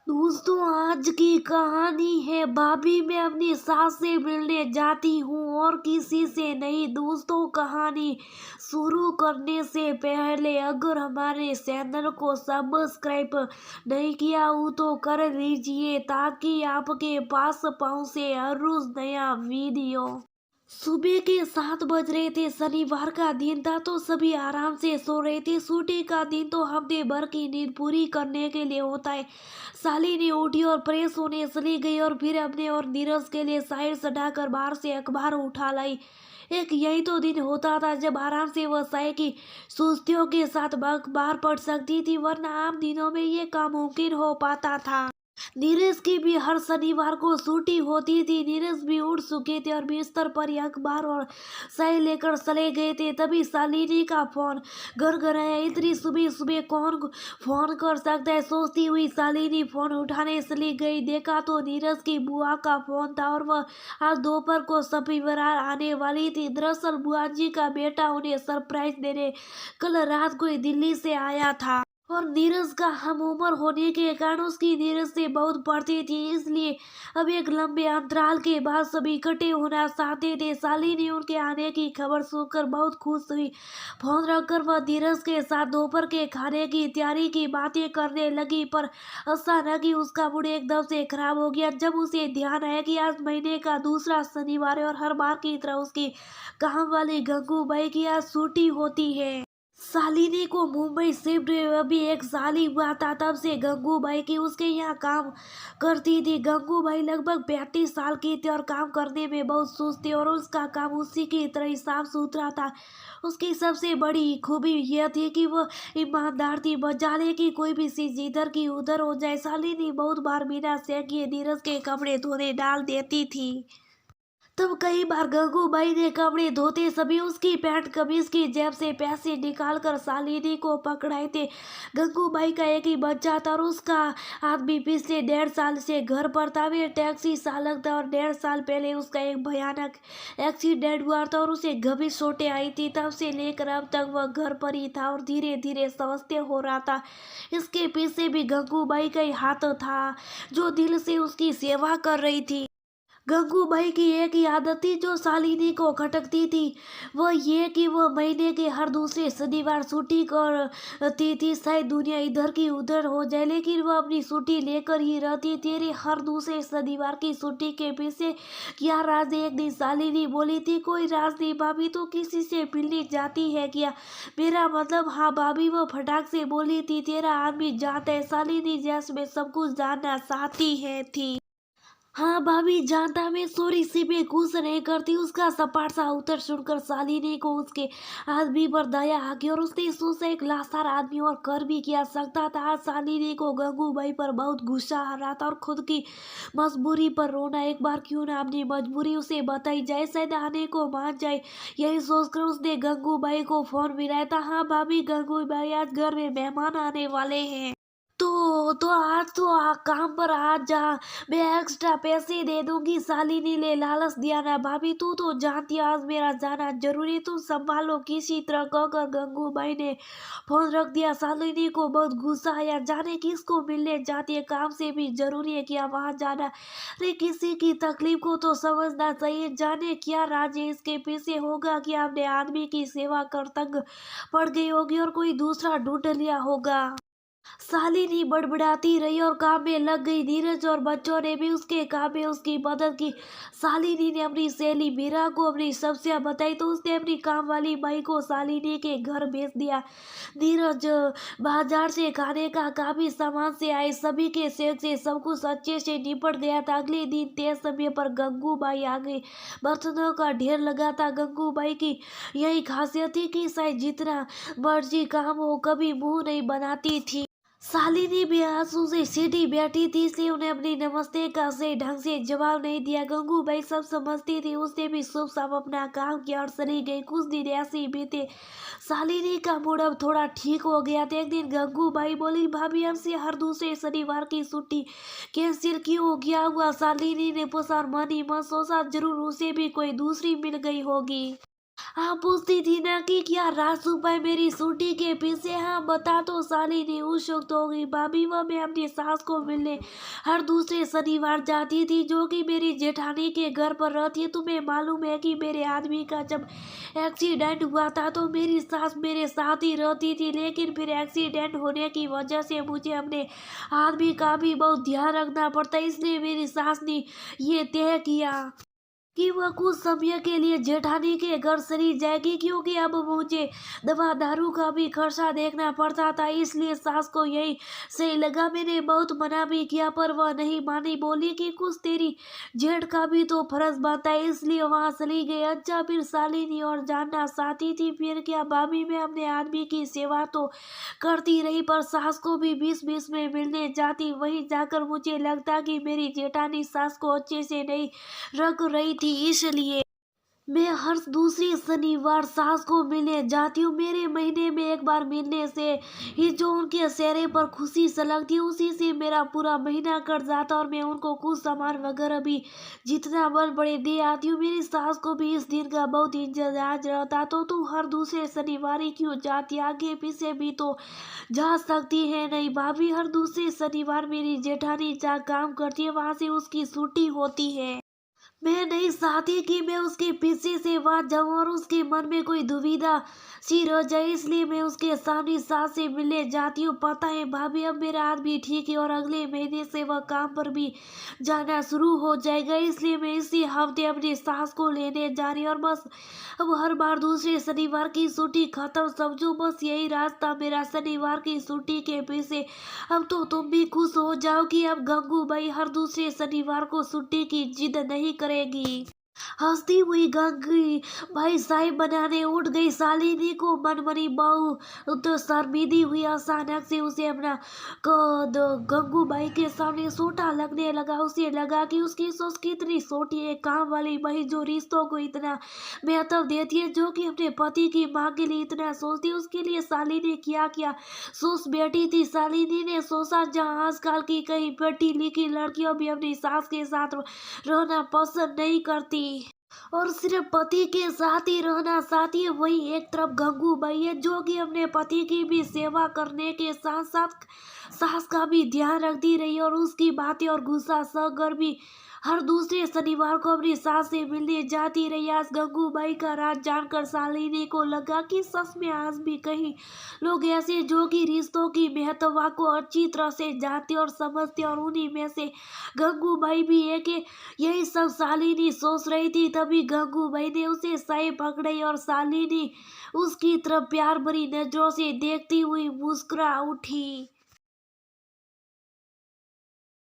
दोस्तों, आज की कहानी है भाभी मैं अपनी सास से मिलने जाती हूँ और किसी से नहीं। दोस्तों, कहानी शुरू करने से पहले अगर हमारे चैनल को सब्सक्राइब नहीं किया हो तो कर लीजिए ताकि आपके पास पहुँचे हर रोज नया वीडियो। सुबह के 7 बज रहे थे। शनिवार का दिन था तो सभी आराम से सो रहे थे। छुट्टी का दिन तो हफ्ते भर की नींद पूरी करने के लिए होता है। शालिनी उठी और फ्रेश होने चली गई और फिर अपने और नीरज के लिए साइड सटाकर बाहर से अखबार उठा लाई। एक यही तो दिन होता था जब आराम से वह चाय की सुस्तियों के साथ अखबार पढ़ सकती थी, वरना आम दिनों में ये काम मुमकिन हो पाता था। नीरज की भी हर शनिवार को छुट्टी होती थी। नीरज भी उठ चुके थे और बिस्तर पर ही अखबार और चाय लेकर चले गए थे। तभी शालिनी का फोन गड़गड़ाया। इतनी सुबह सुबह कौन फोन कर सकता है, सोचती हुई शालिनी फोन उठाने चली गई। देखा तो नीरज की बुआ का फोन था और वह आज दोपहर को सपरिवार आने वाली थी। दरअसल बुआ जी का बेटा उन्हें सरप्राइज देने कल रात को ही दिल्ली से आया था और नीरज का हम उम्र होने के कारण उसकी नीरज से बहुत पड़ती थी, इसलिए अब एक लंबे अंतराल के बाद सभी इकट्ठे होना चाहते थे। शालिनी उनके आने की खबर सुनकर बहुत खुश हुई। फोन रखकर वह नीरज के साथ दोपहर के खाने की तैयारी की बातें करने लगी, पर अचानक ही उसका मूड एकदम से खराब हो गया जब उसे ध्यान आया कि आज महीने का दूसरा शनिवार है और हर बार की तरह उसकी काम वाली गंगूबाई की आज छुट्टी होती है। शालिनी को मुंबई शिफ्ट अभी एक साल ही हुआ था तब से गंगूबाई की उसके यहाँ काम करती थी। गंगूबाई लगभग 35 साल की थी और काम करने में बहुत सुस्त थी और उसका काम उसी की तरह ही साफ सुथरा था। उसकी सबसे बड़ी खूबी यह थी कि वह ईमानदार थी, बजाने की कोई भी चीज इधर की उधर हो जाए शालिनी बहुत बार बिना से किए नीरज के कपड़े धोने डाल देती थी। तब कई बार गंगूबाई ने कपड़े धोते सभी उसकी पैंट कमीज की जेब से पैसे निकालकर शालिनी को पकड़ाए थे। गंगूबाई का एक ही बच्चा था और उसका आदमी पिछले 1.5 साल से घर पर था। वे टैक्सी चालक था और 1.5 साल पहले उसका एक भयानक एक्सीडेंट हुआ था और उसे गंभीर चोटें आई थी। तब से लेकर अब तक वह घर पर ही था और धीरे धीरे स्वस्थ हो रहा था। इसके पीछे भी गंगूबाई का ही हाथ था जो दिल से उसकी सेवा कर रही थी। गंगूबाई की एक ही आदत थी जो शालिनी को खटकती थी, वह ये कि वह महीने के हर दूसरे शनिवार छुट्टी करती थी। शायद दुनिया इधर की उधर हो जाए लेकिन वह अपनी छुट्टी लेकर ही रहती। तेरे हर दूसरे शनिवार की छुट्टी के पीछे क्या राज है? एक दिन शालिनी बोली थी। कोई राज नहीं भाभी, तो किसी से मिलने जाती है क्या? मेरा मतलब हाँ भाभी, वह फटाक से बोली थी। तेरा आदमी जानता है शालिनी जैस में सब कुछ जानना चाहती है थी। हाँ भाभी जानता, मैं सॉरी सी पे कुछ नहीं करती। उसका सपाट सा उत्तर सुनकर शालिनी को उसके आदमी पर दया आ गई और उसने सोचा एक लाचार आदमी और कर भी क्या सकता था। आज शालिनी को गंगूबाई पर बहुत गुस्सा आ रहा था और खुद की मजबूरी पर रोना। एक बार क्यों ना अपनी मजबूरी उसे बताई जाए, शायद आने को मान जाए। यही सोचकर उसने गंगूबाई को फोन मिलाया था। हाँ भाभी, गंगूबाई आज घर में मेहमान आने वाले हैं तो आज तो काम पर आ जा, मैं एक्स्ट्रा पैसे दे दूंगी। शालिनी ने लालच दिया। ना भाभी, तू तो जानती है आज मेरा जाना जरूरी, तुम संभालो किसी तरह कहकर गंगूबाई ने फोन रख दिया। शालिनी को बहुत गुस्सा आया। जाने किसको मिलने जाती है, काम से भी जरूरी है क्या वहां जाना? अरे किसी की तकलीफ को तो समझना चाहिए। जाने क्या राज है इसके पीछे, होगा कि आपने आदमी की सेवा कर तंग पड़ गई होगी और कोई दूसरा ढूंढ लिया होगा। शालिनी बड़बड़ाती रही और काम में लग गई। नीरज और बच्चों ने भी उसके काम में उसकी मदद की। शालिनी ने अपनी सहेली मीरा को अपनी समस्या बताई तो उसने अपनी काम वाली बाई को शालिनी के घर भेज दिया। नीरज बाजार से खाने का काफी सामान से आए। सभी के सहयोग से सब कुछ अच्छे से निपट गया था। अगले दिन तय समय पर गंगूबाई आ गई। बर्तनों का ढेर लगा था। गंगूबाई की यही खासियत थी कि शायद जितना मर्जी काम हो कभी मुंह नहीं बनाती थी। शालिनी भी आंसू से सीधी बैठी थी, इसलिए उन्हें अपनी नमस्ते का सही ढंग से जवाब नहीं दिया। गंगूबाई सब समझती थी। उसने भी शुभ शाम अपना काम किया और चली गई। कुछ दिन ऐसे ही बीते। शालिनी का मूड अब थोड़ा ठीक हो गया था। एक दिन गंगूबाई बोली, भाभी हमसे हर दूसरे शनिवार की छुट्टी कैंसिल क्यों, क्या हुआ? शालिनी ने पूछा और मन ही मन सोचा जरूर उसे भी कोई दूसरी मिल गई होगी। हाँ, पूछती थी ना कि क्या रात सुबह मेरी सूटी के पीछे, हाँ बता तो शालिनी उस वक्त हो गई। भाभी वह मैं अपनी सास को मिलने हर दूसरे शनिवार जाती थी, जो कि मेरी जेठानी के घर पर रहती है। तुम्हें मालूम है कि मेरे आदमी का जब एक्सीडेंट हुआ था तो मेरी सास मेरे साथ ही रहती थी, लेकिन फिर एक्सीडेंट होने की वजह से मुझे अपने आदमी का भी बहुत ध्यान रखना पड़ता, इसलिए मेरी सास ने ये तय किया कि वह कुछ समय के लिए जेठानी के घर चली जाएगी, क्योंकि अब मुझे दवा दारू का भी खर्चा देखना पड़ता था। इसलिए सास को यही सही लगा। मैंने बहुत मना भी किया पर वह नहीं मानी, बोली कि कुछ तेरी जेठ का भी तो फर्ज बनता है, इसलिए वहां चली गई। अच्छा, फिर शालिनी और जानना चाहती थी फिर क्या भाभी, मैं अपने आदमी की सेवा तो करती रही पर सास को भी बीच बीच में मिलने जाती। वहीं जाकर मुझे लगता कि मेरी जेठानी सास को अच्छे से नहीं रख रही थी, इसलिए मैं हर दूसरी शनिवार सास को मिलने जाती हूँ। मेरे महीने में एक बार मिलने से ही जो उनके चेहरे पर खुशी झलकती है, उसी से मेरा पूरा महीना कट जाता और मैं उनको कुछ सामान वगैरह भी जितना मन पड़े दे आती हूँ। मेरी सास को भी इस दिन का बहुत इंतजार रहता। तो तू हर दूसरे शनिवार ही क्यों जाती, आगे पीछे भी तो जा सकती है। नहीं भाभी, हर दूसरे शनिवार मेरी जेठानी जहाँ काम करती है वहां से उसकी छुट्टी होती है। मैं नहीं चाहती कि मैं उसके पीछे से वहां जाऊं और उसके मन में कोई दुविधा सी रह जाए, इसलिए मैं उसके सामने सास से मिलने जाती हूँ। पता है भाभी, अब मेरा आदमी ठीक है और अगले महीने से वह काम पर भी जाना शुरू हो जाएगा, इसलिए मैं इसी हफ्ते अपनी सास को लेने जा रही हूँ। और बस अब हर बार दूसरे शनिवार की छुट्टी खत्म समझो, बस यही रास्ता मेरा शनिवार की छुट्टी के पीछे। अब तो तुम भी खुश हो जाओ कि अब गंगू भाई हर दूसरे शनिवार को छुट्टी की जिद नहीं करेगी। हंसती हुई गंगी भाई चाय बनाने उठ गई। शालिनी को मनमनी बहू तो शर्मिंदी हुई, अचानक से उसे अपना गंगू भाई के सामने छोटा लगने लगा। उसे लगा कि उसकी सोच कितनी छोटी है। काम वाली भाई जो रिश्तों को इतना महत्व देती है, जो कि अपने पति की माँ के लिए इतना सोचती है, उसके लिए शालिनी क्या क्या सोच बैठी थी। शालिनी ने सोचा जहाँ आजकल की कई पढ़ी लिखी लड़कियों भी अपनी सास के साथ रहना पसंद नहीं करती और सिर्फ पति के साथ ही रहना चाहती है, वही एक तरफ गंगू भाई है जो कि अपने पति की भी सेवा करने के साथ साथ सास का भी ध्यान रखती रही और उसकी बातें और गुस्सा सहकर भी हर दूसरे शनिवार को अपनी सास से मिलने जाती रही। आज गंगू बाई का राज जानकर शालिनी को लगा कि सच में आज भी कहीं लोग ऐसे जो कि रिश्तों की महत्व को अच्छी तरह से जानते और समझते, और उन्हीं में से गंगू बाई भी है कि यही सब शालिनी सोच रही थी। तभी गंगू बाई ने उसे सही पकड़ी और शालिनी उसकी तरफ प्यार भरी नजरों से देखती हुई मुस्कुरा उठी।